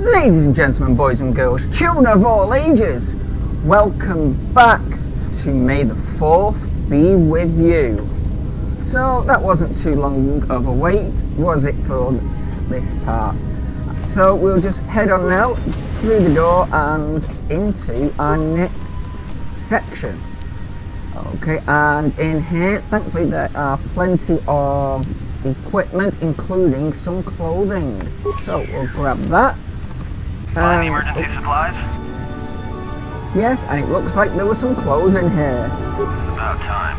Ladies and gentlemen, boys and girls, children of all ages, welcome back to May the 4th be with you. So that wasn't too long of a wait, was it, for this part? So we'll just head on now through the door and into our next section. Okay, and in here, thankfully, there are plenty of equipment, including some clothing. So we'll grab that. Find emergency supplies? Yes, and it looks like there were some clothes in here. It's about time.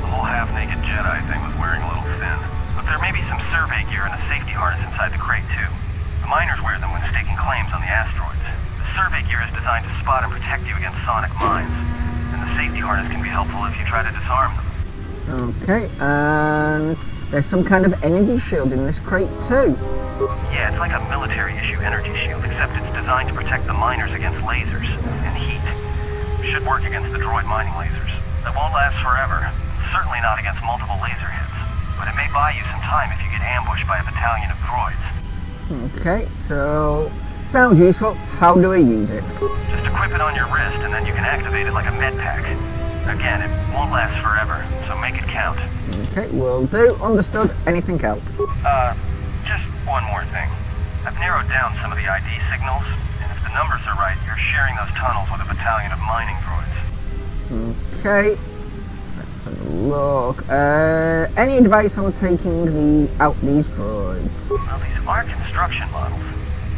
The whole half-naked Jedi thing was wearing a little thin. But there may be some survey gear and a safety harness inside the crate, too. The miners wear them when staking claims on the asteroids. The survey gear is designed to spot and protect you against sonic mines. And the safety harness can be helpful if you try to disarm them. Okay, and there's some kind of energy shield in this crate, too. Yeah, it's like a military-issue energy shield, except it's designed to protect the miners against lasers and heat. Should work against the droid mining lasers. That won't last forever. Certainly not against multiple laser hits. But it may buy you some time if you get ambushed by a battalion of droids. Okay, so sounds useful. How do I use it? Just equip it on your wrist and then you can activate it like a med pack. Again, it won't last forever, so make it count. Okay, will do. Understood. Anything else? Just one more thing. I've narrowed down some of the ID signals, and if the numbers are right, you're sharing those tunnels with a battalion of mining droids. Okay. Let's have a look. Any advice on taking out these droids? Well, these aren't construction models.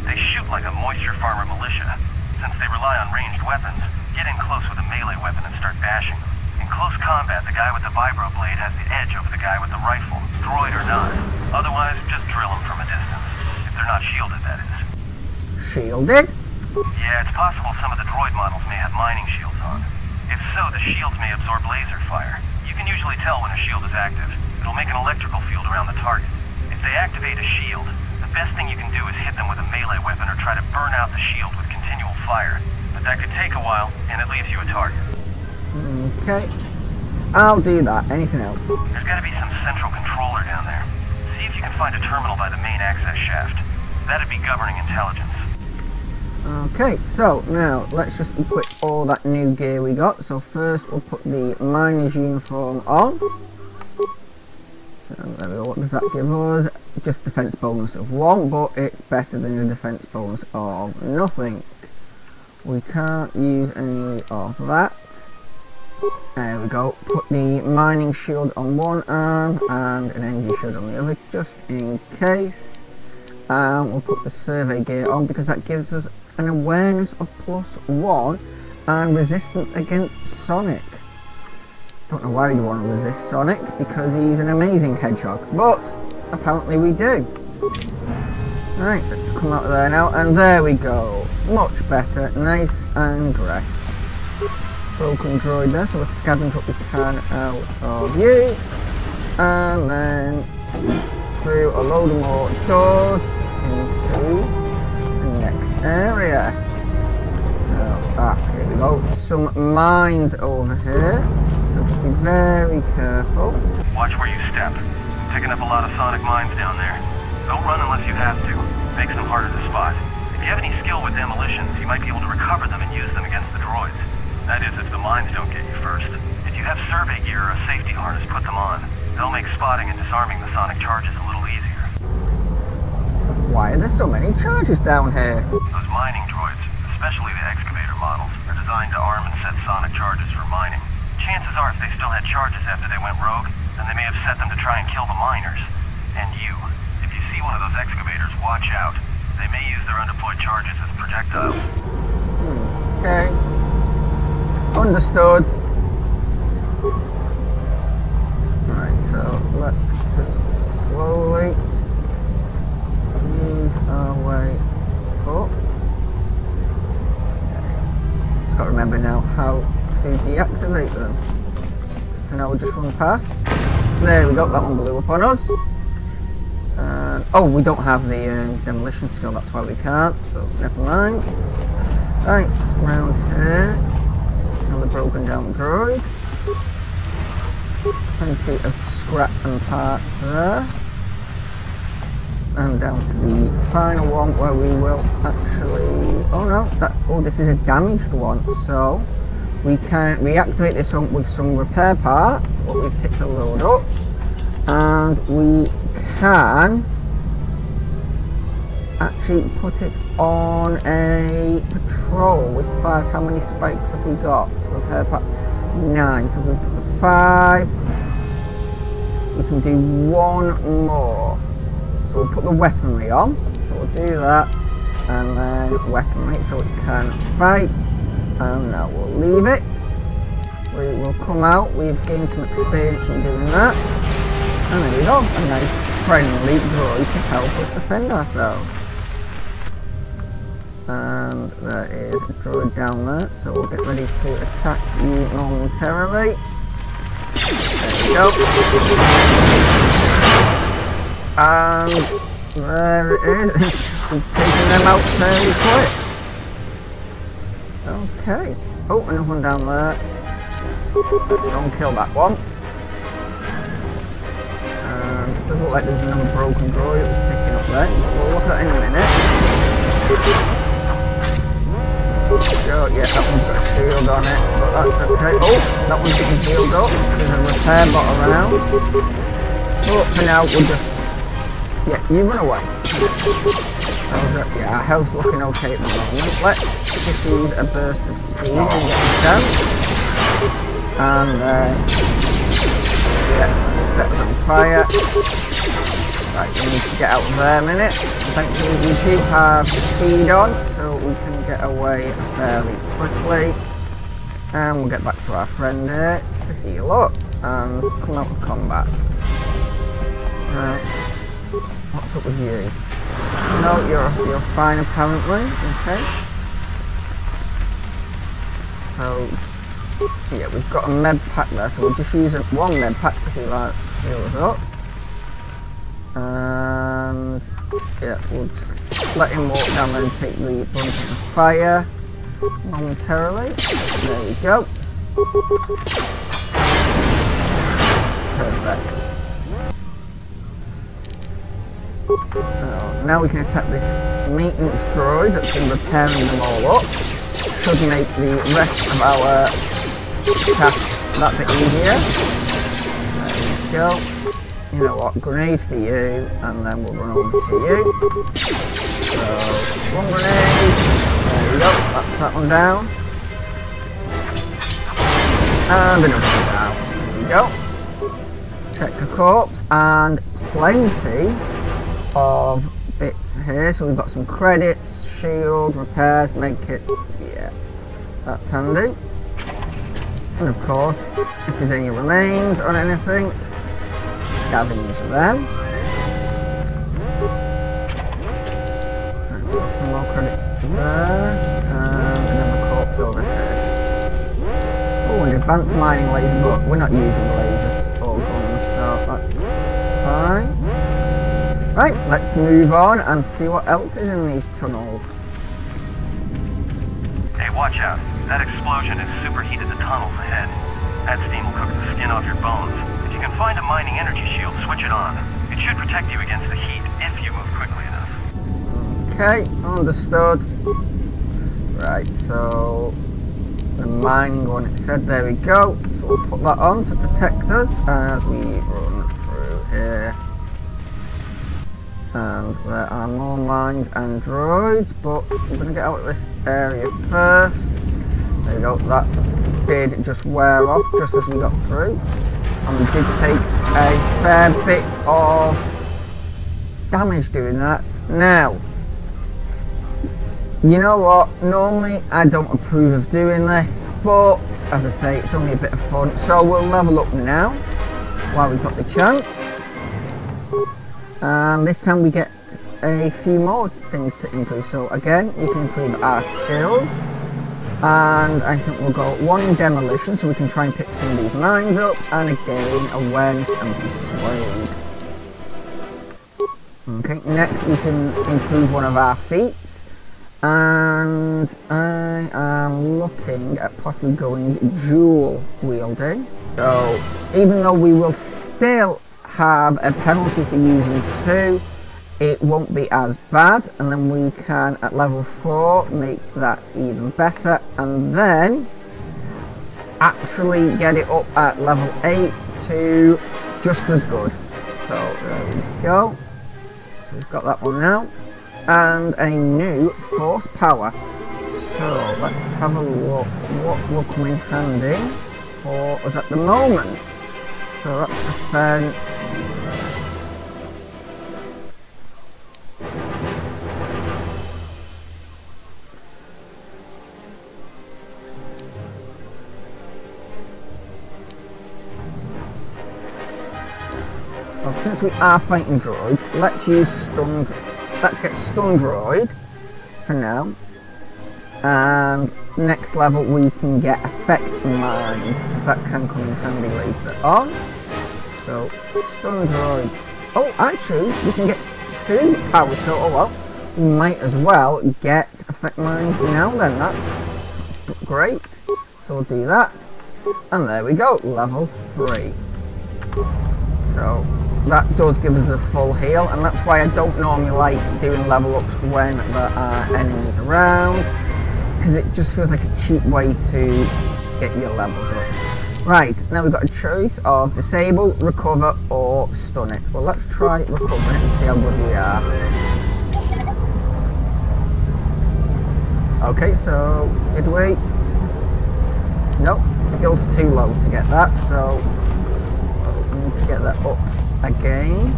They shoot like a moisture farmer militia. Since they rely on ranged weapons, get in close with a melee weapon and start bashing them. In close combat, the guy with the vibroblade has the edge over the guy with the rifle, droid or not. Otherwise, just drill them from a distance. If they're not shielded, that is. Shielded? Yeah, it's possible some of the droid models may have mining shields on. If so, the shields may absorb laser fire. You can usually tell when a shield is active. It'll make an electrical field around the target. If they activate a shield, the best thing you can do is hit them with a melee weapon or try to burn out the shield with continual fire. But that could take a while, and it leaves you a target. Okay. I'll do that. Anything else? There's gotta be some central controller down there. See if you can find a terminal by the main access shaft. That'd be governing intelligence. Okay, so now let's just equip all that new gear we got. So first we'll put the miner's uniform on. So there we go. What does that give us? Just defense bonus of 1, but it's better than a defense bonus of nothing. We can't use any of that. There we go. Put the mining shield on one arm and an energy shield on the other, just in case. And we'll put the survey gear on because that gives us an awareness of +1 and resistance against Sonic. Don't know why you'd want to resist Sonic because he's an amazing hedgehog, but apparently we do. Right, let's come out of there now, and there we go. Much better, nice and dressed. Broken droid there, so we'll scavenge what we can out of you, and then through a load of more doors into the next area. Now, here we go. Some mines over here, so just be very careful. Watch where you step. Picking up a lot of sonic mines down there. Don't run unless you have to. Makes them harder to spot. If you have any skill with demolitions, you might be able to recover them and use them against the droids. That is, if the mines don't get you first. If you have survey gear or a safety harness, put them on. They'll make spotting and disarming the sonic charges a little easier. Why are there so many charges down here? Those mining droids, especially the excavator models, are designed to arm and set sonic charges for mining. Chances are if they still had charges after they went rogue, then they may have set them to try and kill the miners. And you. If you see one of those excavators, watch out. They may use their undeployed charges as projectiles. Okay. Understood. Right, so let's just slowly move our way up. Okay. Just got to remember now how to deactivate them. So now we'll just run past. There we go, that one blew up on us. Oh, we don't have the demolition skill, that's why we can't, so never mind. Right, round here. Another broken down droid. Plenty of scrap and parts there. and down to the final one where we will actually, oh no, this is a damaged one, so we can reactivate this one with some repair parts, what we've hit to load up, and we can actually put it on a patrol with 5. How many spikes have we got? Repair part 9, so we put the 5, we can do 1 more. So we'll put the weaponry on, so we'll do that, and then weaponry so it can fight, and now we'll leave it. We will come out, we've gained some experience from doing that, and there we go, a nice friendly droid to help us defend ourselves. And there is a droid down there, so we'll get ready to attack you momentarily. There we go. And there it is. We've taken them out fairly quick. Okay. Oh, another one down there. Let's go and kill that one. It does look like there's another broken droid that was picking up there. We'll look at it in a minute. Oh, yeah, that one's got a shield on it, but that's okay. Oh, that one's getting healed up. There's a repair bot around. But for now, we'll just... Yeah, you run away. Yeah, our health's looking okay at the moment. Let's just use a burst of speed and get this down. And yeah, set us on fire. Right, we need to get out of there a minute. Thankfully we do have speed on, so we can get away fairly quickly. And we'll get back to our friend here to heal up and come out of combat. Right, what's up with you? No, you're fine apparently, okay. So, yeah, we've got a med pack there, so we'll just use one med pack to heal us up. And yeah, we'll just let him walk down there and take the brunt of the fire momentarily. There we go. Perfect. Now we can attack this maintenance droid that's been repairing them all up. Should make the rest of our task that bit easier. There we go. You know what, grenade for you, and then we'll run over to you. So, one grenade, there we go, that's that one down. And another one down, there we go. Check the corpse, and plenty of bits here, so we've got some credits, shield, repairs, medkits, yeah, that's handy. And of course, if there's any remains or anything, scavenge them. Right, we've got some more credits there, and another corpse over here. Oh, an advanced mining laser, but we're not using lasers or guns, so that's fine. Right, let's move on and see what else is in these tunnels. Hey, watch out. That explosion has superheated the tunnels ahead. That steam will cook the skin off your bones. If you can find a mining energy shield, switch it on. It should protect you against the heat if you move quickly enough. Okay, understood. Right, so the mining one, it said, there we go. So we'll put that on to protect us as we run through here. And there are more mines and droids, but we're going to get out of this area first. There we go, that did just wear off just as we got through. And we did take a fair bit of damage doing that. Now, you know what, normally I don't approve of doing this, but as I say, it's only a bit of fun. So we'll level up now while we've got the chance. And this time we get a few more things to improve. So again, we can improve our skills. And I think we'll go one in demolition, so we can try and pick some of these mines up. And again, awareness and persuade. Okay, next we can improve one of our feats. And I am looking at possibly going dual wielding. So even though we will still have a penalty for using 2, it won't be as bad, and then we can at level 4 make that even better, and then actually get it up at level 8 to just as good. So there we go. So we've got that one now, and a new force power. So let's have a look what will come in handy for us at the moment. So that's defense. Well, since we are fighting droids, let's get stun droid for now. And next level we can get effect mind, because that can come in handy later on. So stun droid. Oh, actually we can get 2 powers, so oh well, we might as well get effect mind now then. That's great. So we'll do that, and there we go, level 3. So that does give us a full heal, and that's why I don't normally like doing level ups when there are enemies around, because it just feels like a cheap way to get your levels up. Right, now we've got a choice of disable, recover, or stun it. Well, let's try recover it and see how good we are. Okay, so did we? Nope, skill's too low to get that, so well, I need to get that up again.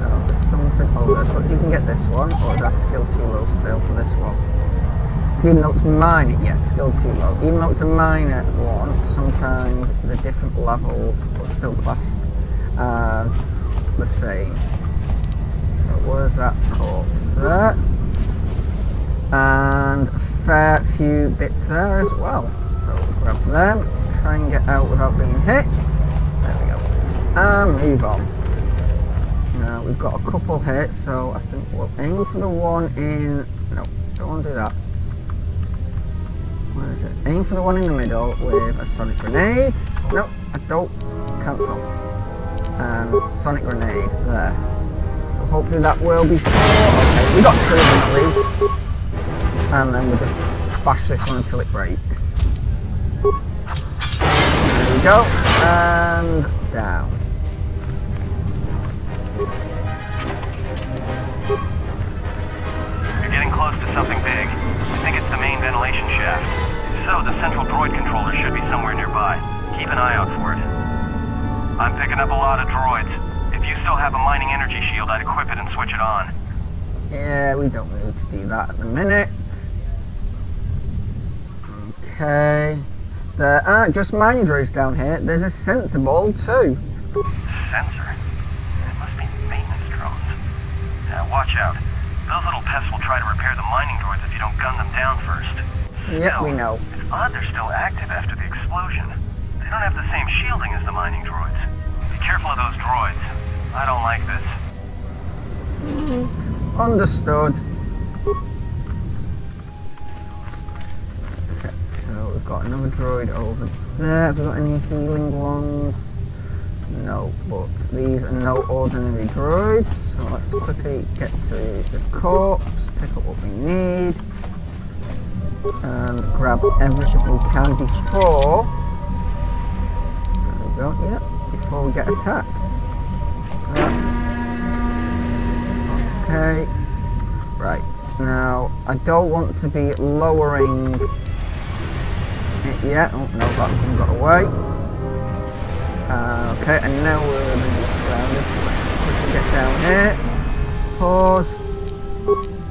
Oh, there's something over there, so you can get this one, or is that skill too low still for this one? Even though it's minor, yes, skill too low. Even though it's a minor one, sometimes the different levels are still classed as the same. So where's that corpse? There. And a fair few bits there as well. So we'll grab them, try and get out without being hit. There we go. And move on. Now we've got a couple hits, so I think we'll aim for the one in... No, don't want to do that. Where is it? Aim for the one in the middle with a sonic grenade. No, I don't. Cancel. And sonic grenade there. So hopefully that will be 4. Okay, we got 2 of them at least. And then we'll just bash this one until it breaks. There we go. And down. You're getting close to something big. I think it's the main ventilation shaft. If so, the central droid controller should be somewhere nearby. Keep an eye out for it. I'm picking up a lot of droids. If you still have a mining energy shield, I'd equip it and switch it on. Yeah, we don't need to do that at the minute. Okay. There aren't just mining droids down here. There's a sensible too. Sensor? It must be maintenance drones. Now watch out. Those little pests will try to repair the mining droids if you don't gun them down first. Yep, we know. It's odd they're still active after the explosion. They don't have the same shielding as the mining droids. Be careful of those droids. I don't like this. Understood. Okay, so we've got another droid over there. Have we got any healing ones? No, but these are no ordinary droids. So let's quickly get to the corpse, pick up what we need, and grab everything we can before. There we go. Yeah, before we get attacked. Okay. Right. Now I don't want to be lowering it yet. Oh no, that one got away. Okay, and now we're going to be surrounded, so let's quickly get down here, pause,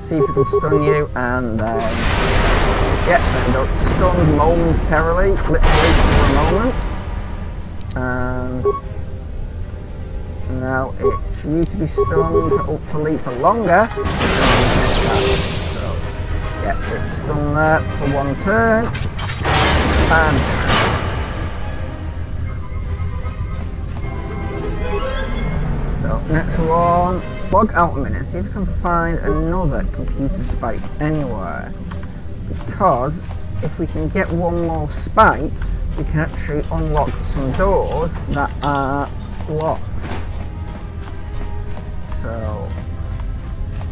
see if we can stun you, and then, yeah, there we go, stunned momentarily, literally for a moment, and now it's for you to be stunned, hopefully for longer, so, yeah, it's stunned there for 1 turn, and next one, log out a minute, see if we can find another computer spike anywhere. Because if we can get one more spike, we can actually unlock some doors that are locked. So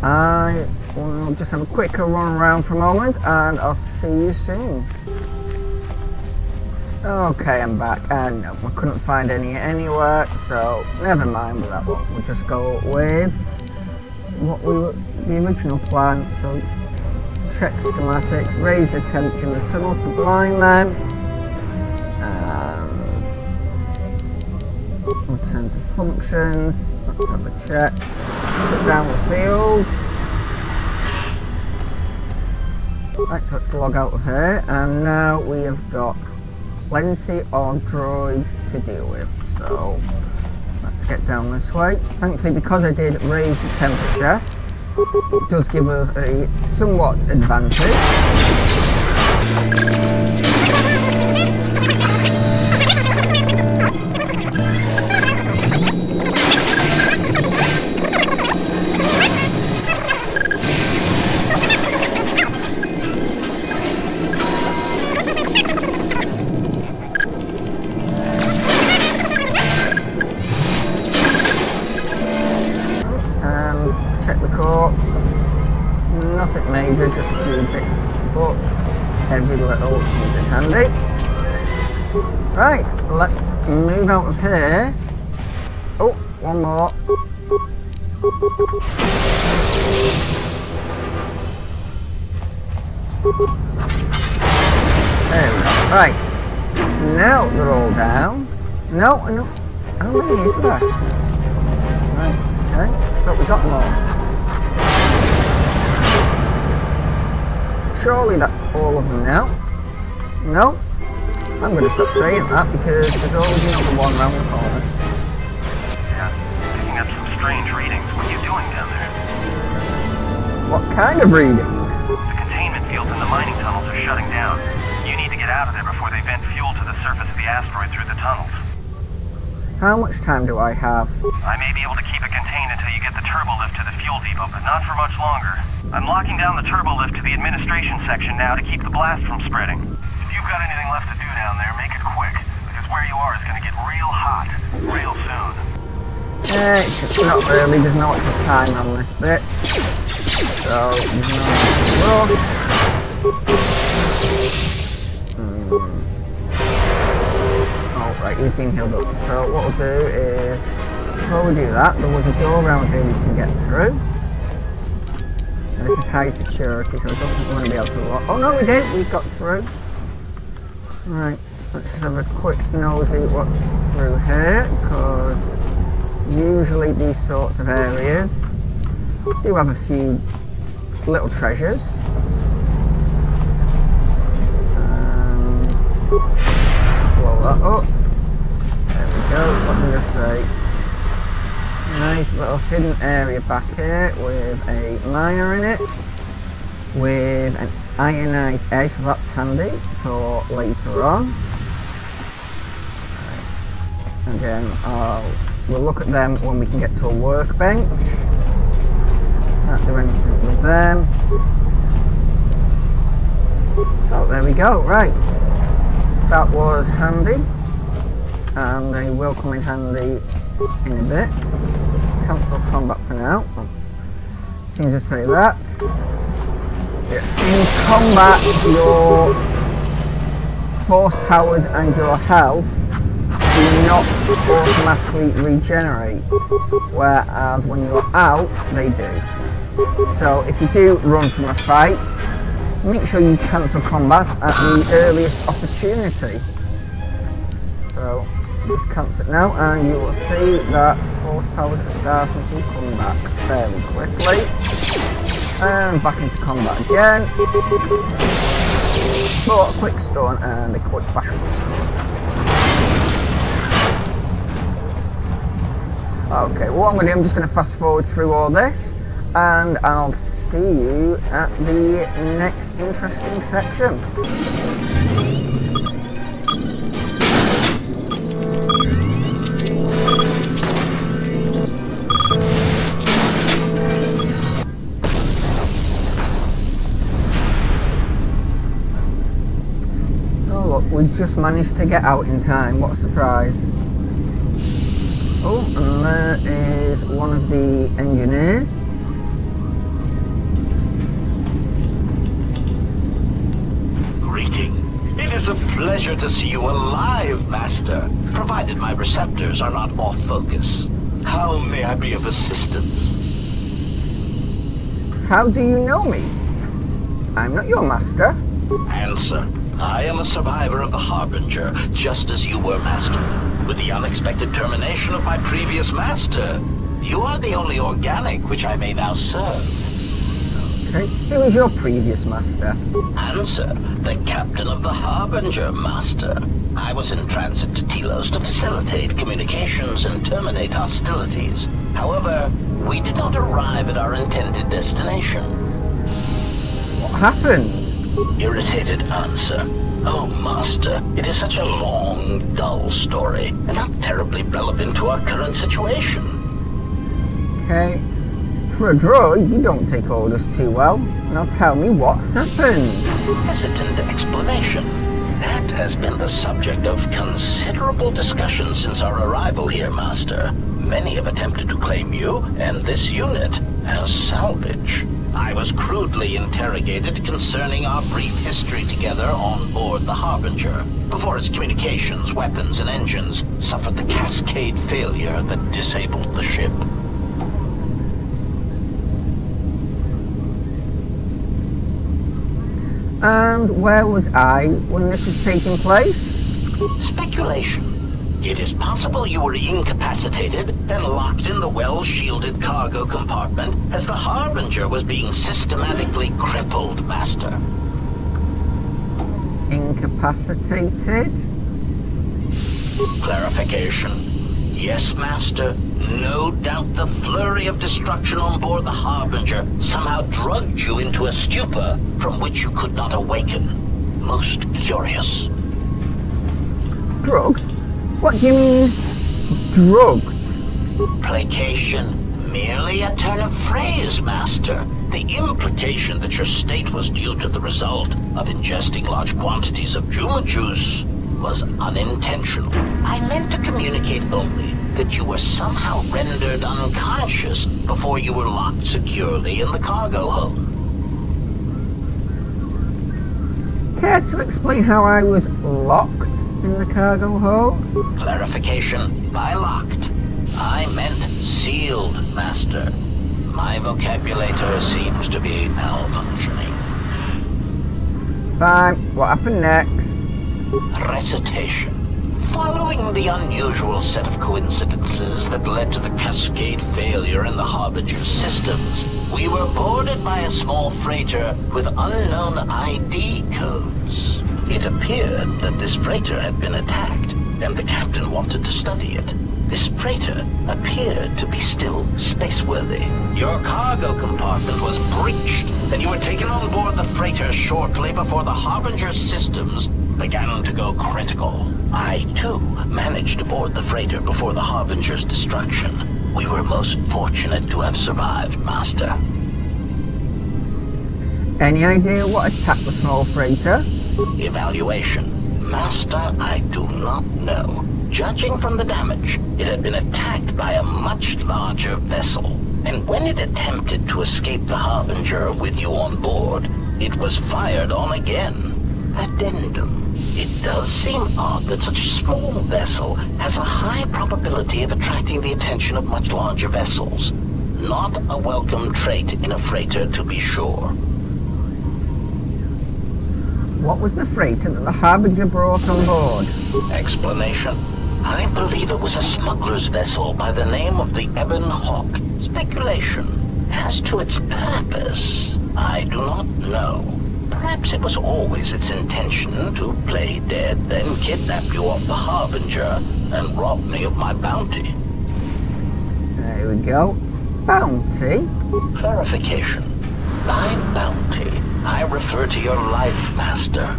I will just have a quick run around for a moment and I'll see you soon. Okay, I'm back, and no, I couldn't find any anywhere, so never mind with that one. We'll just go with the original plan. So check schematics, raise the temperature in the tunnels to blind them, and return to functions. Let's have a check. Put down the fields. Right, so let's log out of here, and now we have got plenty of droids to deal with, so let's get down this way. Thankfully, because I did raise the temperature, it does give us a somewhat advantage. Check the corpse, nothing major, just a few bits, but every little is in handy. Right, let's move out of here. Oh, one more. There we go. Right, now they're all down. No, how many is there? Right, okay, but we got them all. Surely that's all of them now. No? I'm going to stop saying that because there's always another one around the corner. Yeah, picking up some strange readings. What are you doing down there? What kind of readings? The containment fields in the mining tunnels are shutting down. You need to get out of there before they vent fuel to the surface of the asteroid through the tunnels. How much time do I have? I may be able to keep it contained until you get the turbo lift to the fuel depot, but not for much longer. I'm locking down the turbo lift to the administration section now to keep the blast from spreading. If you've got anything left to do down there, make it quick, because where you are is going to get real hot real soon. It's not really, there's no extra time on this bit. So, there's no rush. Oh, right, he's been healed up. So, what we'll do is, before we do that, there was a door around here we can get through. And this is high security, so I don't think we're going to be able to lock. Oh no, we did! We got through. Right, let's just have a quick nosy what's through here, because usually these sorts of areas do have a few little treasures. Just blow that up. There we go, what did I say? Nice little hidden area back here with a miner in it, with an ionized edge, so that's handy for later on. Right. Again, we'll look at them when we can get to a workbench. Can't do anything with them. So there we go, right. That was handy, and they will come in handy in a bit. Just cancel combat for now. As soon as I say that. In combat, your force powers and your health do not automatically regenerate, whereas when you're out, they do. So if you do run from a fight, make sure you cancel combat at the earliest opportunity. So just cancel it now, and you will see that force powers are starting to come back fairly quickly. And back into combat again. But a quick stun and a quick bash with the sword. Okay, what I'm going to do, I'm just going to fast forward through all this, and I'll see you at the next interesting section. We just managed to get out in time, what a surprise. Oh, And there is one of the engineers. Greeting. It is a pleasure to see you alive, Master, provided my receptors are not off focus. How may I be of assistance? How do you know me? I'm not your master. Answer. I am a survivor of the Harbinger, just as you were, Master. With the unexpected termination of my previous master, you are the only organic which I may now serve. Okay. Who was your previous master? Answer. The captain of the Harbinger, Master. I was in transit to Telos to facilitate communications and terminate hostilities. However, we did not arrive at our intended destination. What happened? Irritated answer. Oh, Master, it is such a long, dull story, and not terribly relevant to our current situation. Okay. For a droid, you don't take orders too well. Now tell me what happened. Hesitant explanation. That has been the subject of considerable discussion since our arrival here, Master. Many have attempted to claim you and this unit as salvage. I was crudely interrogated concerning our brief history together on board the Harbinger, before its communications, weapons, and engines suffered the cascade failure that disabled the ship. And where was I when this was taking place? Speculation. It is possible you were incapacitated and locked in the well-shielded cargo compartment as the Harbinger was being systematically crippled, Master. Incapacitated? Clarification. Yes, Master. No doubt the flurry of destruction on board the Harbinger somehow drugged you into a stupor from which you could not awaken. Most curious. Drugged? What do you mean, drugged? Placation. Merely a turn of phrase, Master. The implication that your state was due to the result of ingesting large quantities of Juma juice was unintentional. I meant to communicate only that you were somehow rendered unconscious before you were locked securely in the cargo hold. Care to explain how I was locked in the cargo hold? Clarification. By locked, I meant sealed, Master. My vocabulator seems to be malfunctioning. Fine. What happened next? Recitation. Following the unusual set of coincidences that led to the cascade failure in the Harbinger's systems, we were boarded by a small freighter with unknown ID codes. It appeared that this freighter had been attacked, and the captain wanted to study it. This freighter appeared to be still spaceworthy. Your cargo compartment was breached, and you were taken on board the freighter shortly before the Harbinger's systems began to go critical. I, too, managed to board the freighter before the Harbinger's destruction. We were most fortunate to have survived, Master. Any idea what attacked the small freighter? Evaluation. Master, I do not know. Judging from the damage, it had been attacked by a much larger vessel. And when it attempted to escape the Harbinger with you on board, it was fired on again. Addendum. It does seem odd that such a small vessel has a high probability of attracting the attention of much larger vessels. Not a welcome trait in a freighter, to be sure. What was the freighter that the Harbinger brought on board? Explanation. I believe it was a smuggler's vessel by the name of the Ebon Hawk. Speculation. As to its purpose, I do not know. Perhaps it was always its intention to play dead, then kidnap you off the Harbinger and rob me of my bounty. There we go. Bounty? Clarification. By bounty, I refer to your life, Master.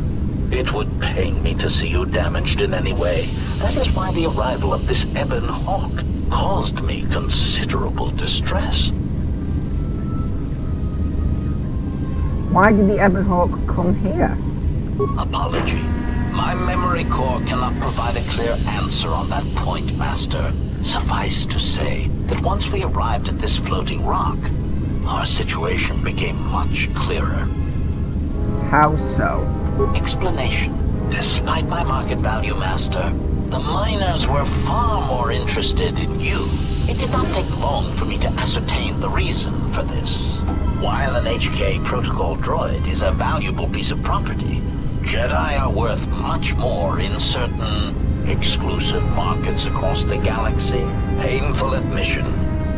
It would pain me to see you damaged in any way. That is why the arrival of this Ebon Hawk caused me considerable distress. Why did the Ebon Hawk come here? Apology. My memory core cannot provide a clear answer on that point, Master. Suffice to say that once we arrived at this floating rock, our situation became much clearer. How so? Explanation. Despite my market value, Master, the miners were far more interested in you. It did not take long for me to ascertain the reason for this. While an HK protocol droid is a valuable piece of property, Jedi are worth much more in certain exclusive markets across the galaxy. Painful admission.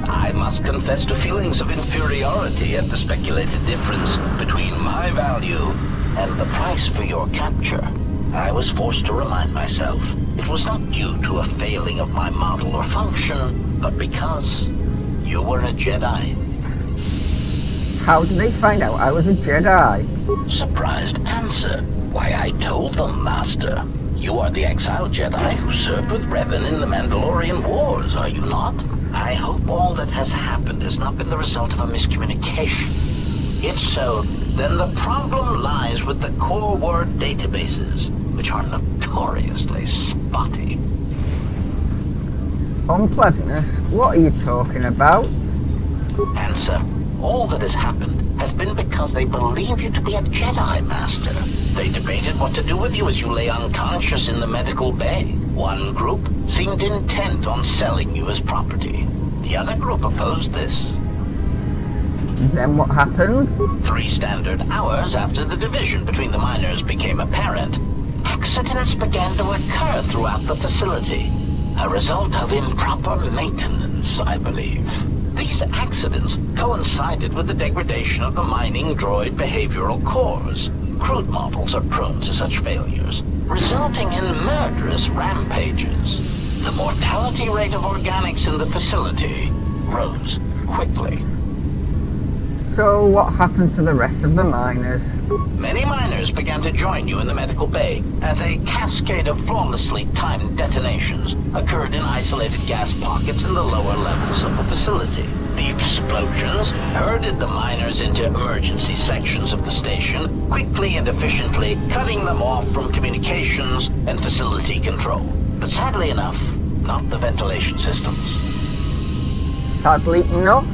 I must confess to feelings of inferiority at the speculated difference between my value and the price for your capture. I was forced to remind myself it was not due to a failing of my model or function, but because you were a Jedi. How did they find out I was a Jedi? Surprised answer. Why, I told them, Master. You are the exiled Jedi who served with Revan in the Mandalorian Wars, are you not? I hope all that has happened has not been the result of a miscommunication. If so, then the problem lies with the core word databases, which are notoriously spotty. Unpleasantness? What are you talking about? Answer. All that has happened has been because they believe you to be a Jedi, Master. They debated what to do with you as you lay unconscious in the medical bay. One group seemed intent on selling you as property. The other group opposed this. Then what happened? 3 standard hours after the division between the miners became apparent, accidents began to occur throughout the facility. A result of improper maintenance, I believe. These accidents coincided with the degradation of the mining droid behavioral cores. Crude models are prone to such failures, resulting in murderous rampages. The mortality rate of organics in the facility rose quickly. So what happened to the rest of the miners? Many miners began to join you in the medical bay as a cascade of flawlessly timed detonations occurred in isolated gas pockets in the lower levels of the facility. The explosions herded the miners into emergency sections of the station, quickly and efficiently cutting them off from communications and facility control. But sadly enough, not the ventilation systems. Sadly enough?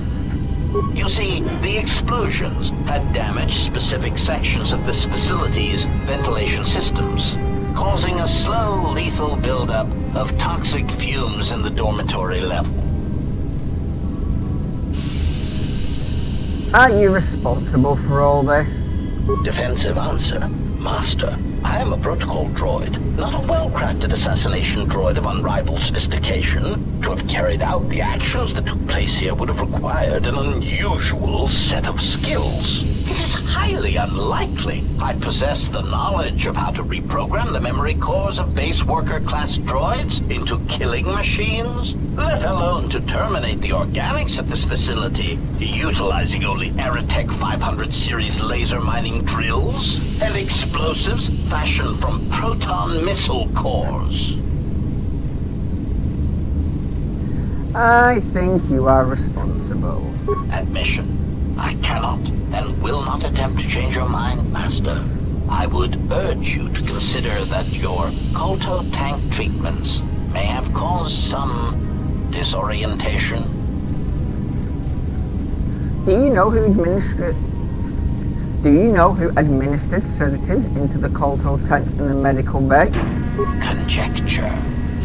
You see, the explosions had damaged specific sections of this facility's ventilation systems, causing a slow, lethal buildup of toxic fumes in the dormitory level. Are you responsible for all this? Defensive answer. Master, I am a protocol droid, not a well-crafted assassination droid of unrivaled sophistication. To have carried out the actions that took place here would have required an unusual set of skills. It is highly unlikely I possess the knowledge of how to reprogram the memory cores of base worker-class droids into killing machines, let alone to terminate the organics at this facility, utilizing only Aerotech 500 series laser mining drills and explosives fashioned from proton missile cores. I think you are responsible. Admission. I cannot and will not attempt to change your mind, Master. I would urge you to consider that your Kolto tank treatments may have caused some disorientation. Do you know who administered sedatives into the Kolto tanks in the medical bay? Conjecture.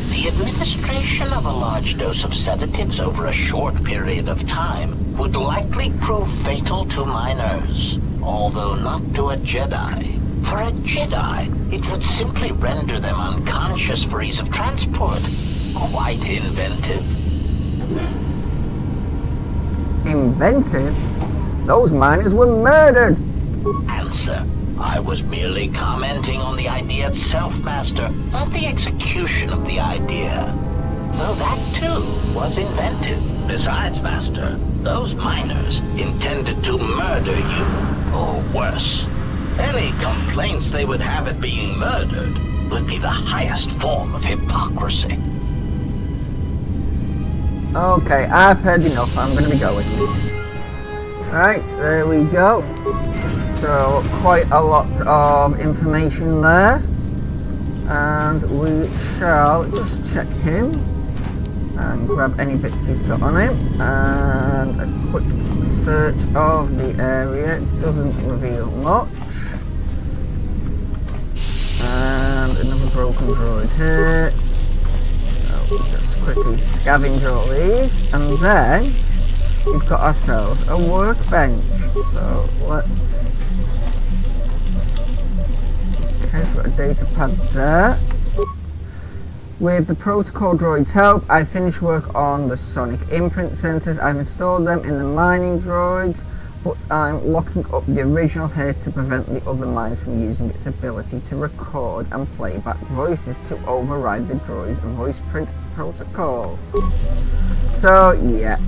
The administration of a large dose of sedatives over a short period of time would likely prove fatal to miners, although not to a Jedi. For a Jedi, it would simply render them unconscious for ease of transport. Quite inventive. Inventive? Those miners were murdered! Answer. I was merely commenting on the idea itself, Master, not the execution of the idea. Though that, too, was inventive. Besides, Master, those miners intended to murder you, or worse. Any complaints they would have at being murdered would be the highest form of hypocrisy. Okay, I've heard enough. I'm going to be going. Right, there we go. So, quite a lot of information there. And we shall just check him. and grab any bits he's got on him, and a quick search of the area doesn't reveal much, and another broken droid here, so just quickly scavenge all these, and then we've got ourselves a workbench, so let's, okay, so we've got a data pad there. With the protocol droid's help, I finished work on the sonic imprint sensors. I've installed them in the mining droids, but I'm locking up the original here to prevent the other miners from using its ability to record and play back voices to override the droid's voice print protocols. So yeah,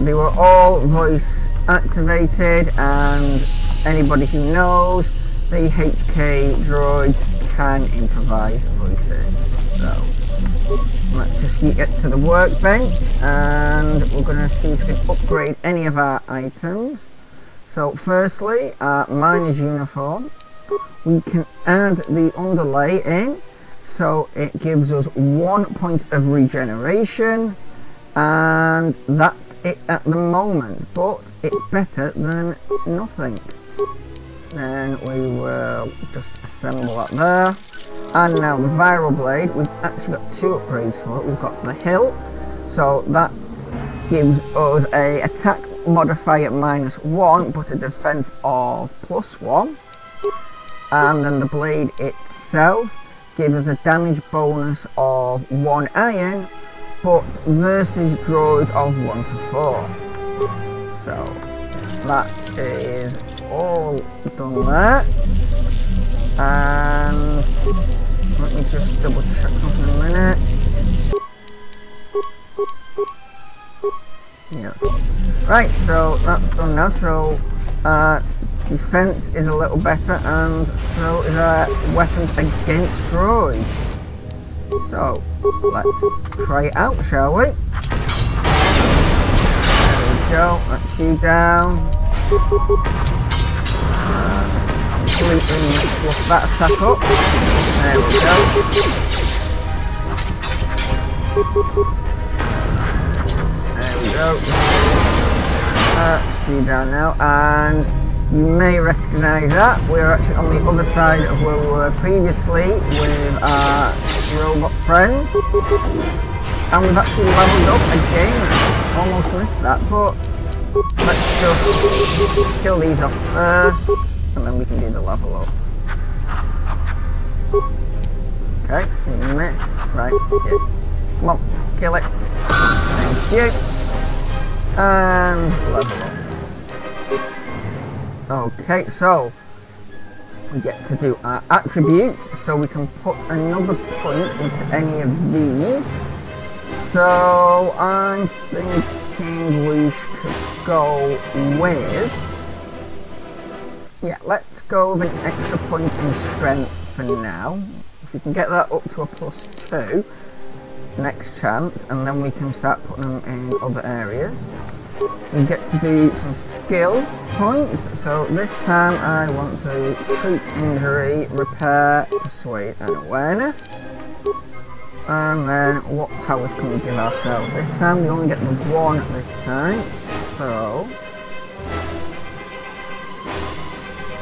they were all voice activated, and anybody who knows, the HK droids can improvise voices. So let's just get to the workbench, and we're going to see if we can upgrade any of our items. So firstly, our miner's uniform, we can add the underlay in, so it gives us 1 point of regeneration, and that's it at the moment, but it's better than nothing. Then we will just assemble that there. And now the viral blade, we've actually got 2 upgrades for it. We've got the hilt, so that gives us a attack modifier -1 but a defense of +1, and then the blade itself gives us a damage bonus of 1 iron, but versus droids of 1 to 4. So that is all done there, and let me just double check something in a minute. Yeah, right, so that's done now. So defense is a little better, and so is our weapons against droids. So let's try it out, shall we? There we go, let's shoot down. Completely fluff that attack up. There we go. There we go. See down now, and you may recognise that we're actually on the other side of where we were previously with our robot friends, and we've actually leveled up again. Almost missed that, but let's just kill these off first, and then we can do the level up. Okay, we missed. Right, yeah. Come on, kill it. Thank you. And level up. Okay, so we get to do our attributes, so we can put another point into any of these. So I'm thinking we should go with, yeah, let's go with an extra point in strength for now. If we can get that up to a +2 next chance, and then we can start putting them in other areas. We get to do some skill points, so this time I want to treat injury, repair, persuade and awareness. And then what powers can we give ourselves? This time we only get the 1 this time, so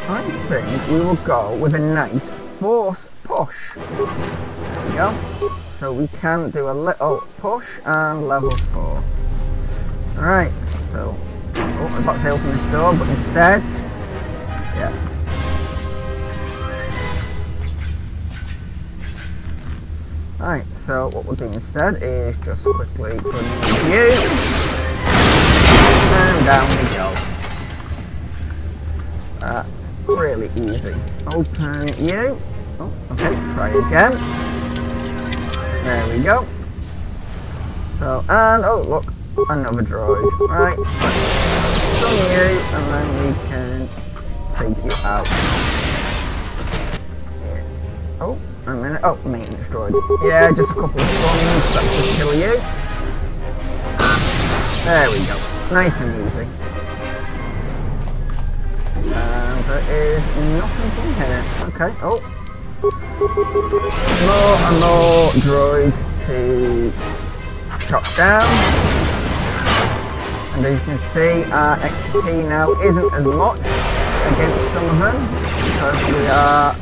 I think we will go with a nice force push. There we go. So we can do a little push and level 4. Alright, so oh, I'm about to open this door, but instead, yeah. Alright, so what we'll do instead is just quickly put in you, and down we go. That's really easy. Open you. Oh, okay, try again. There we go. So, and oh look, another droid. Right, let's stun you, and then we can take you out. Yeah. Oh, a minute. Oh, maintenance droid. Yeah, just a couple of stuns, that should kill you. There we go. Nice and easy. And there is nothing in here. Okay, oh. More and more droids to shot down. And as you can see, our XP now isn't as much against some of them because we are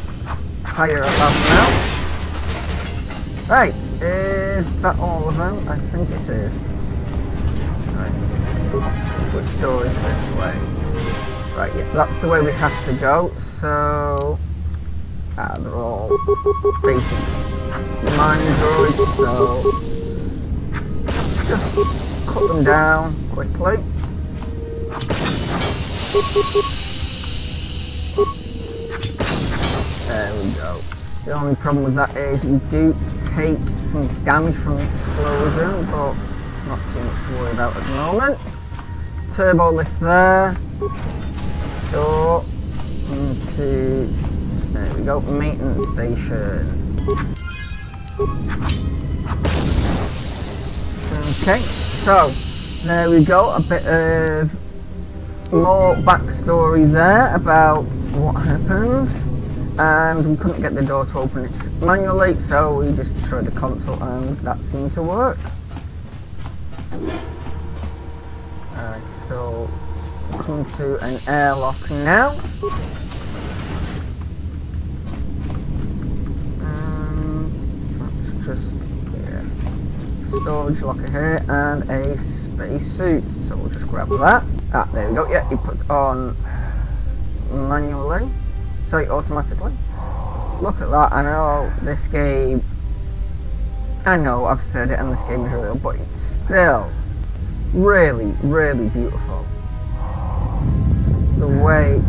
higher above now. Right, is that all of them? I think it is. Right, which door is this way? Right, yeah, that's the way we have to go. So, they're all basic mine droids, so just cut them down quickly. There we go. The only problem with that is you do take some damage from the explosion, but not too much to worry about at the moment. Turbo lift there. Door into, there we go, maintenance station. Okay, so there we go, a bit of more backstory there about what happened. And we couldn't get the door to open it manually, so we just destroyed the console and that seemed to work. Alright, so come to an airlock now. And that's just here. Storage locker here and a space suit. So we'll just grab that. Ah, there we go. Yeah, he puts on manually. Sorry, automatically. Look at that. I know this game, I know I've said it and this game is really old, but it's still really, really beautiful. The way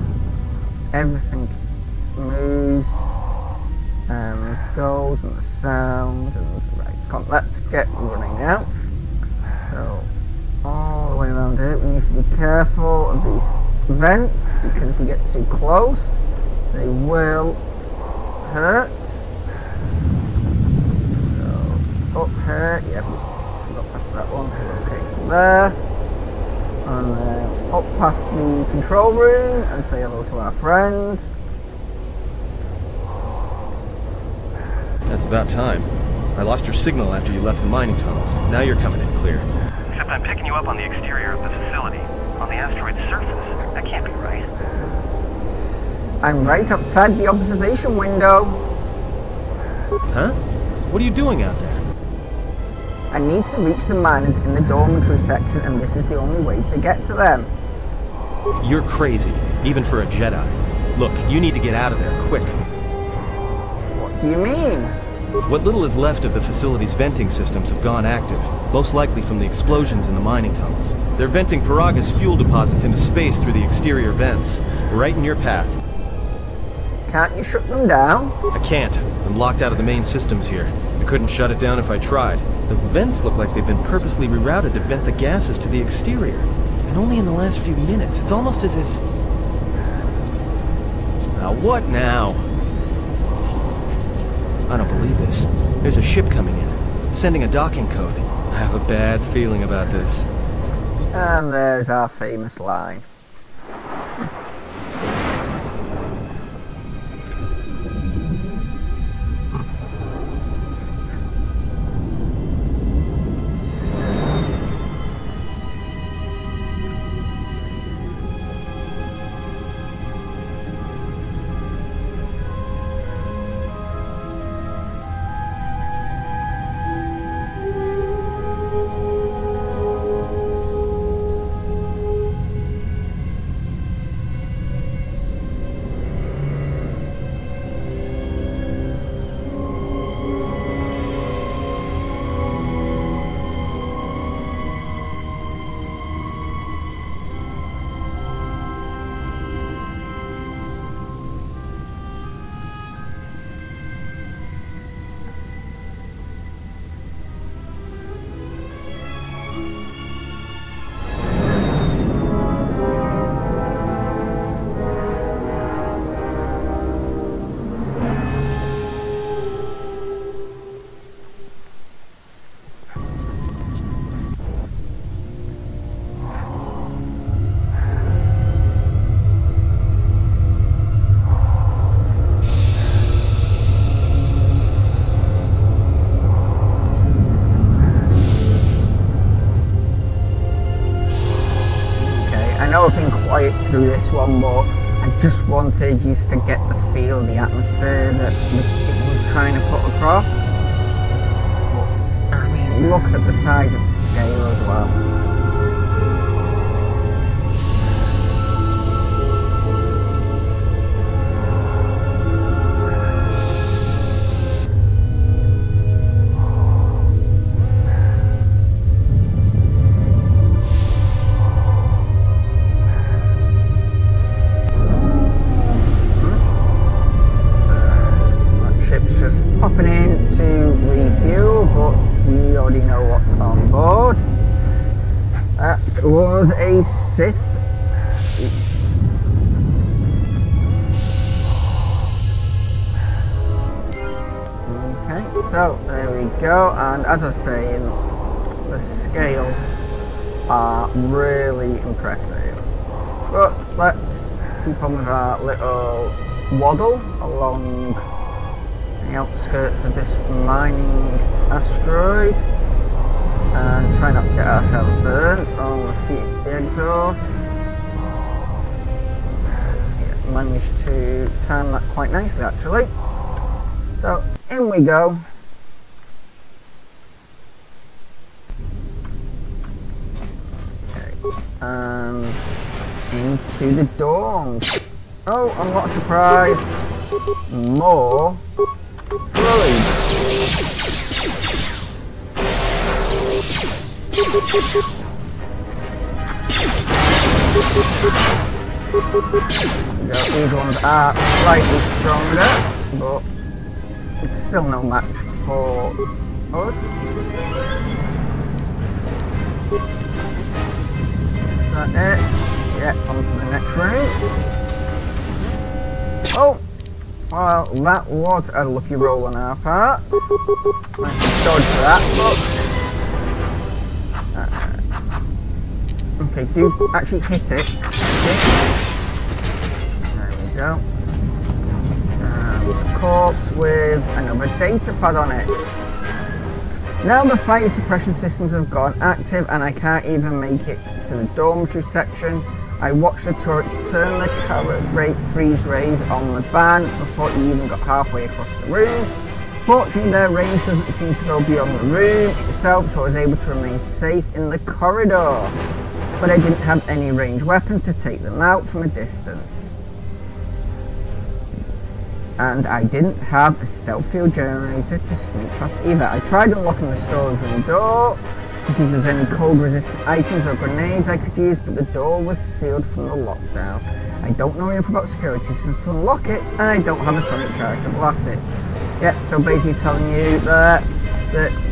everything moves and goes and the sound and right, come on, let's get running now. So all the way around here we need to be careful of these vents because if we get too close they will hurt. So up here, yep, so we got past that one, so we're okay from there. And then up past the control room and say hello to our friend. That's about time. I lost your signal after you left the mining tunnels. Now you're coming in clear. Except I'm picking you up on the exterior of the facility, on the asteroid's surface. That can't be right. I'm right outside the observation window. Huh? What are you doing out there? I need to reach the miners in the dormitory section and this is the only way to get to them. You're crazy, even for a Jedi. Look, you need to get out of there, quick. What do you mean? What little is left of the facility's venting systems have gone active, most likely from the explosions in the mining tunnels. They're venting Paraga's fuel deposits into space through the exterior vents, right in your path. Can't you shut them down? I can't. I'm locked out of the main systems here. I couldn't shut it down if I tried. The vents look like they've been purposely rerouted to vent the gases to the exterior. And only in the last few minutes. It's almost as if... Now what now? I don't believe this. There's a ship coming in, sending a docking code. I have a bad feeling about this. And there's our famous line. I just wanted you to get the feel, the atmosphere that it was trying to put across. But, I mean, look at the size of the scale as well. Popping in to refuel, but we already know what's on board. That was a Sith. Okay, so there we go, and as I was saying, the scale are really impressive. But let's keep on with our little waddle along the outskirts of this mining asteroid and try not to get ourselves burnt on the exhaust. Yeah, managed to time that quite nicely actually. So in we go. Okay, and into the dawn. Oh, and what a surprise! More droids. These ones are slightly stronger, but it's still no match for us. Is that it? Yeah, on to the next room. Oh! Well, that was a lucky roll on our part. Nice to dodge that, but... okay, do actually hit it. There we go. Corpse with another data pad on it. Now the fire suppression systems have gone active and I can't even make it to the dormitory section. I watched the turrets turn the calibrate freeze rays on the van before it even got halfway across the room. Fortunately, their range doesn't seem to go beyond the room itself, so I was able to remain safe in the corridor. But I didn't have any ranged weapons to take them out from a distance. And I didn't have a stealth fuel generator to sneak past either. I tried unlocking the storage room door to see if there was any cold resistant items or grenades I could use, but the door was sealed from the lockdown. I don't know enough about security systems to unlock it, and I don't have a sonic charge to blast it. Yeah, so basically telling you that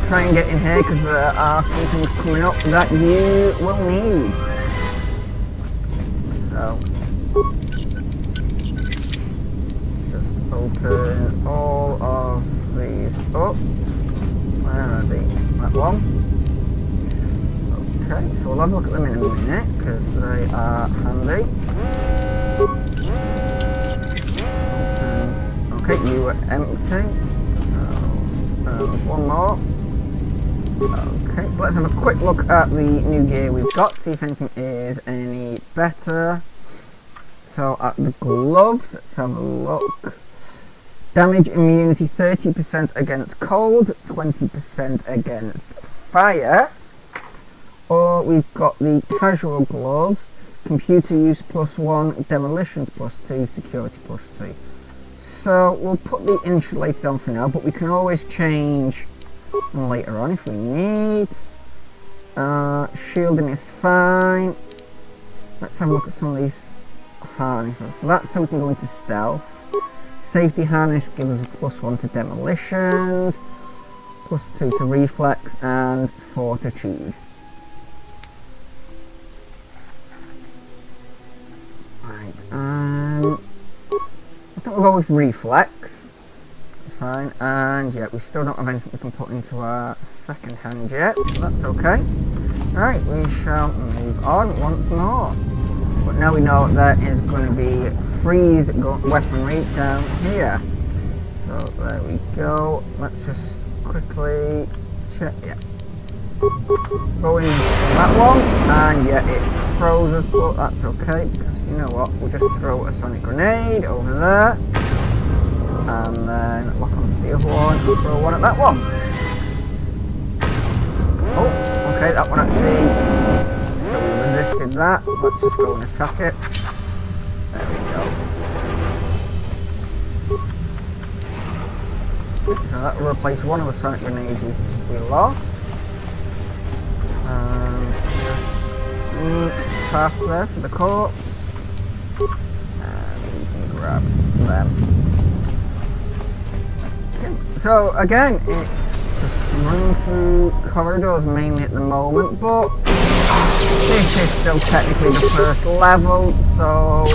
try and get in here because there are some things coming up that you will need. So just open all of these up. Where are they? That one. Okay, so we'll have a look at them in a minute because they are handy. Okay, you were empty. So, one more. Okay, so let's have a quick look at the new gear we've got, see if anything is any better. So at the gloves, let's have a look. Damage immunity 30% against cold, 20% against fire. Or we've got the casual gloves, computer use +1, demolitions +2, security +2. So we'll put the insulated on for now, but we can always change later on if we need. Shielding is fine. Let's have a look at some of these harnesses. So that's so we can go into stealth. Safety harness gives us +1 to demolitions, +2 to reflex, and fortitude. Right, I think we'll go with reflex. That's fine, and yeah, we still don't have anything we can put into our second hand yet. That's okay. Right, we shall move on once more. But now we know there is going to be freeze weaponry down here. So there we go. Let's just quickly check. Yeah. Go into that one, and yeah, it froze us, but that's okay because you know what? we'll just throw a sonic grenade over there. And then lock onto the other one and throw one at that one. Oh, okay, that one actually... So we resisted that. Let's just go and attack it. There we go. So that will replace one of the sonic grenades we lost. Just sneak past there to the corpse. And we can grab them. Okay. So again, it's just running through corridors mainly at the moment, but this is still technically the first level, so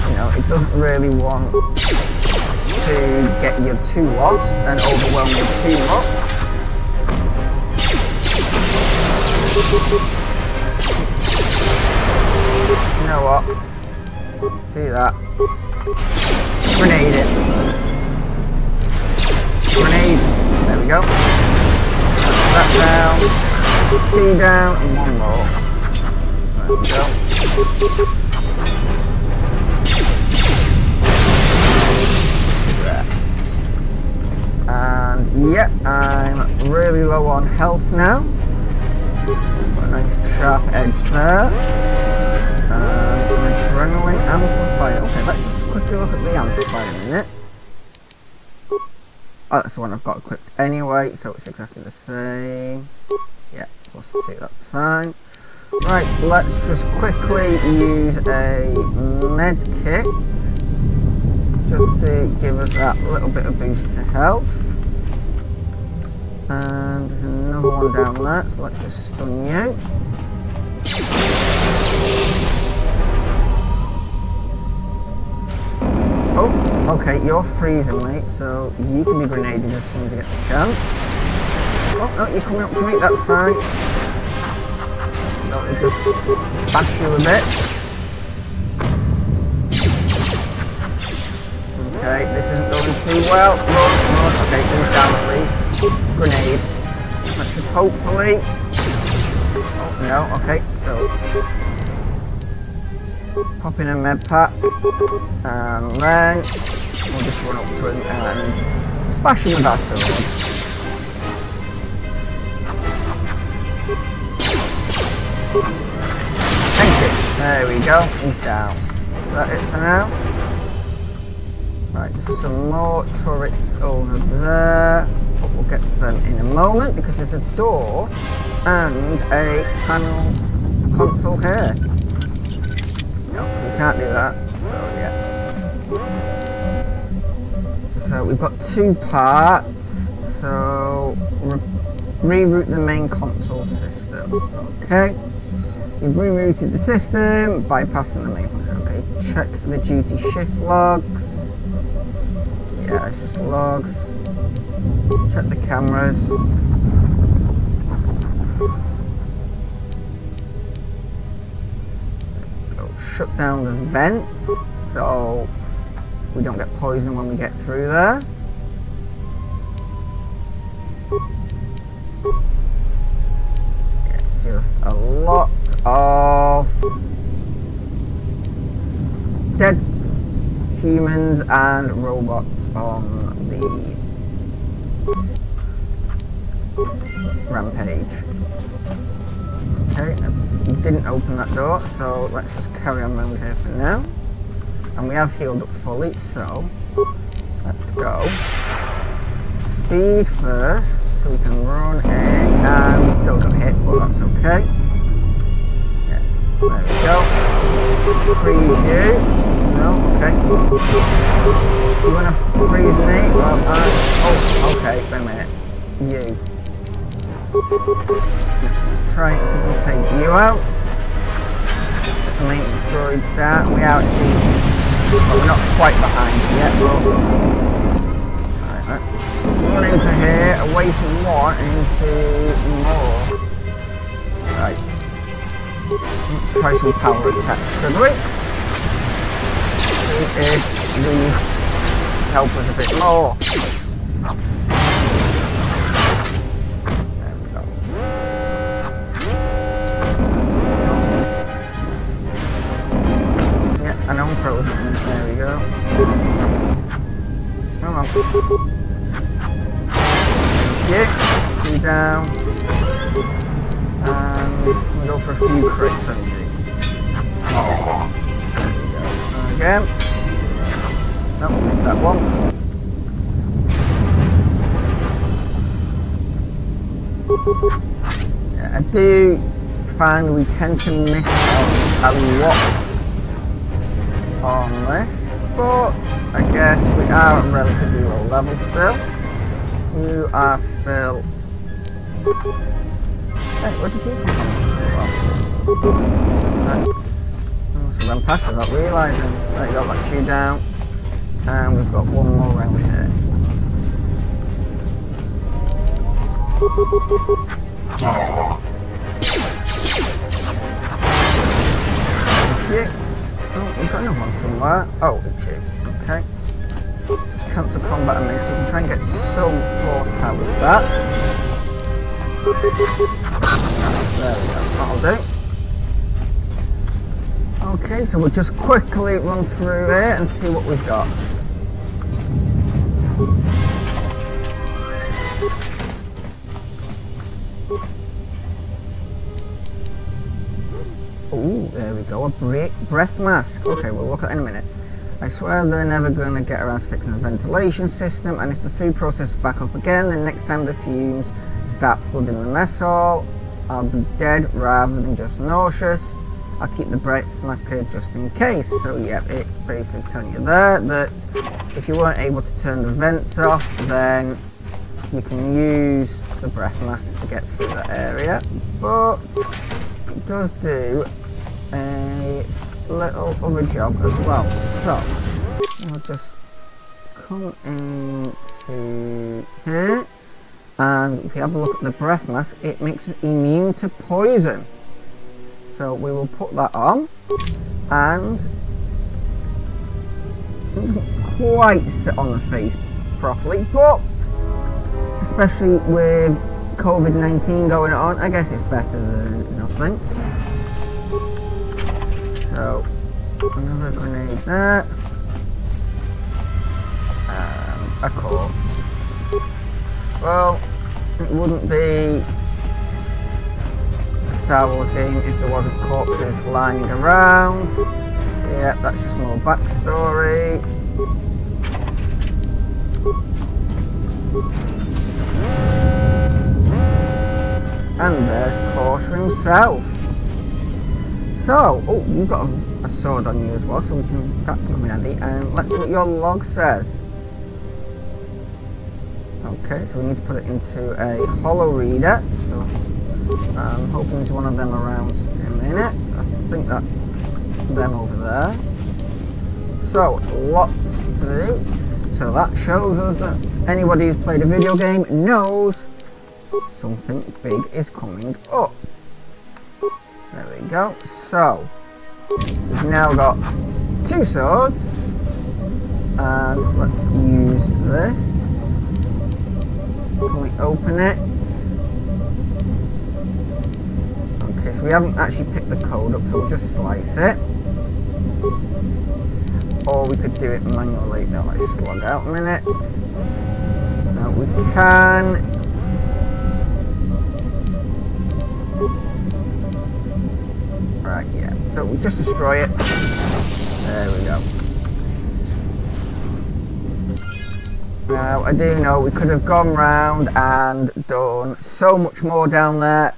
you know, it doesn't really want to get you too lost and overwhelm you too much. You know what? Do that. Grenade it. Grenade. There we go. That down. 2 down and 1 more. There we go. And yeah, I'm really low on health now. Got a nice sharp edge there. An adrenaline amplifier. Okay, let's just quickly look at the amplifier in a minute. Oh, that's the one I've got equipped anyway, so it's exactly the same. Yeah, +2, that's fine. Right, let's just quickly use a med kit just to give us that little bit of boost to health. And there's another one down there, so let's just stun you. Oh, okay, you're freezing, mate, so you can be grenaded as soon as you get the chance. Oh, no, you're coming up to me, that's fine. Don't just bash you a bit. Okay, this isn't going too well. Run. Okay, he's down at least. Grenade. That should hopefully... Oh, no, okay, so... Pop in a med pack. And then... We'll just run up to him and bash him with our sword. Thank you. There we go. He's down. Is that it for now? Right, there's some more turrets over there, but we'll get to them in a moment because there's a door and a panel console here. Nope, so we can't do that. So yeah. So we've got 2 parts. So reroute the main console system. Okay. We've rerouted the system, bypassing the main function. Okay, check the duty shift logs. Yeah, it's just logs. Check the cameras. Go shut down the vents so we don't get poisoned when we get through there. Just a lot of dead humans and robots on the rampage. Okay, we didn't open that door, so let's just carry on around here for now. And we have healed up fully, so let's go. Speed first. So we can run in, and we still got hit, but that's okay. Yeah, there we go. Freeze you. No, okay. You're gonna freeze me? Well, oh, okay, wait a minute. You. Let's try to take you out. Get the maintenance droids down. We are actually, well, we're not quite behind yet, but run into here, away from one, and into more. Right. Let's try some power attacks, should we? See if these help us a bit more. There we go. Yeah, and unfrozen. There we go. Come on. Thank you. 2 down. And we'll go for a few crits on you. There we go. Again. Nope, missed that one. Yeah, I do find we tend to miss out a lot on this, but I guess we are at relatively low level still. You are still... Hey, what did you think? So then past without realising. There you go, that's you down. And we've got one more round here. Okay. Oh, we've got another one somewhere. Oh, it's you. Okay. Just cancel combat and make so we can try and get some horsepower with that. There we go. That'll do. Okay, so we'll just quickly run through here and see what we've got. Ooh, there we go, a breath mask. Okay, we'll look at it in a minute. I swear they're never going to get around to fixing the ventilation system, and if the food processes back up again, then next time the fumes start flooding the mess hall, I'll be dead rather than just nauseous. I'll keep the breath mask here just in case. So yeah, it's basically telling you there that if you weren't able to turn the vents off, then you can use the breath mask to get through that area. But it does do a little other job as well. So I'll just come into here, and if you have a look at the breath mask, it makes us immune to poison. So we will put that on, and it doesn't quite sit on the face properly, but especially with COVID-19 going on, I guess it's better than nothing. So another grenade there, a corpse. Well, it wouldn't be Star Wars game if there wasn't corpses lying around. Yeah, that's just more backstory. And there's Portia himself. So, oh, you've got a sword on you as well, so that can come in handy. And let's see what your log says. Okay, so we need to put it into a holo reader. So I'm hoping there's one of them around in a minute. I think that's them over there. So, lots to do. So that shows us that anybody who's played a video game knows something big is coming up. There we go. So, we've now got 2 swords. And let's use this. Can we open it? Okay, so we haven't actually picked the code up, so we'll just slice it. Or we could do it manually. No, let's just log out a minute. No, we can. Right, yeah. So we just destroy it. There we go. Now, I do know we could have gone round and done so much more down there,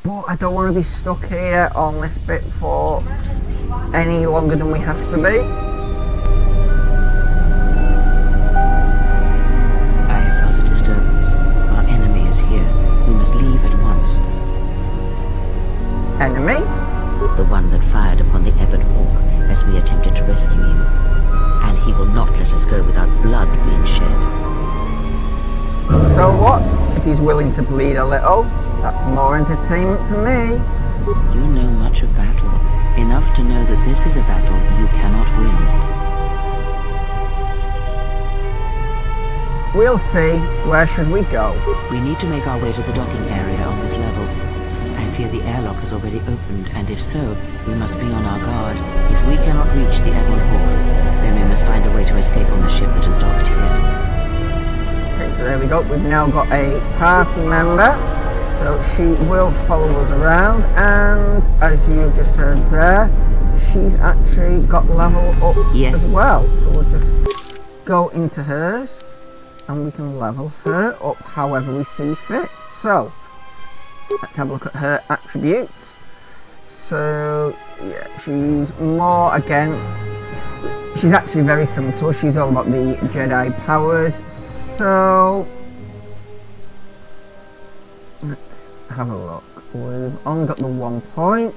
but I don't want to be stuck here on this bit for any longer than we have to be. I have felt a disturbance. Our enemy is here. We must leave at once. Enemy? The one that fired upon the Ebon Hawk as we attempted to rescue you. And he will not let us go without blood being shed. So what? If he's willing to bleed a little, that's more entertainment for me. You know much of battle. Enough to know that this is a battle you cannot win. We'll see. Where should we go? We need to make our way to the docking area on this level. I've fear the airlock has already opened, and if so, we must be on our guard. If we cannot reach the Ebon Hawk, then we must find a way to escape on the ship that is docked here. Okay, so there we go. We've now got a party member. So she will follow us around, and as you just heard there, she's actually got level up as well. So we'll just go into hers, and we can level her up however we see fit. So let's have a look at her attributes. So yeah, she's more, again, she's actually very similar to us. She's all about the Jedi powers. So let's have a look. We've only got the 1 point,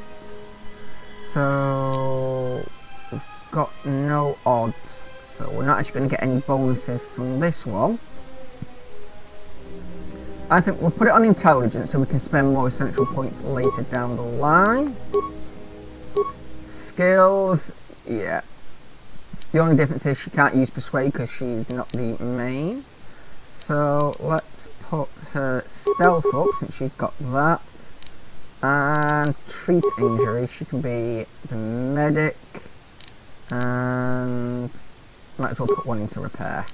so we've got no odds, so we're not actually going to get any bonuses from this one. I think we'll put it on intelligence so we can spend more essential points later down the line. Skills, yeah. The only difference is she can't use persuade because she's not the main. So let's put her stealth up since she's got that. And treat injury, she can be the medic. And might as well put one into repair.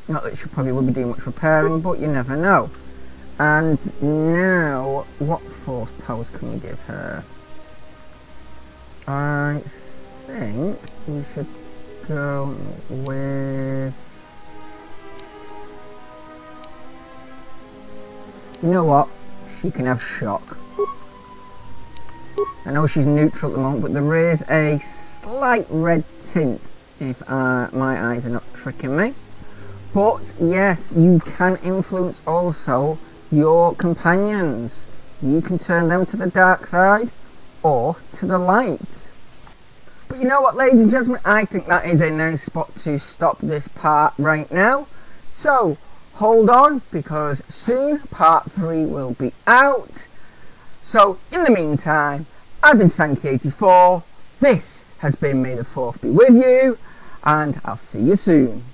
Not that she probably would be doing much repairing, but you never know. And now, what force powers can we give her? I think we should go with... You know what? She can have shock. I know she's neutral at the moment, but there is a slight red tint if my eyes are not tricking me. But yes, you can influence also your companions. You can turn them to the dark side or to the light. But you know what, ladies and gentlemen, I think that is a nice spot to stop this part right now. So hold on, because soon part 3 will be out. So in the meantime, I've been Sankey84. This has been May the 4th be with you, and I'll see you soon.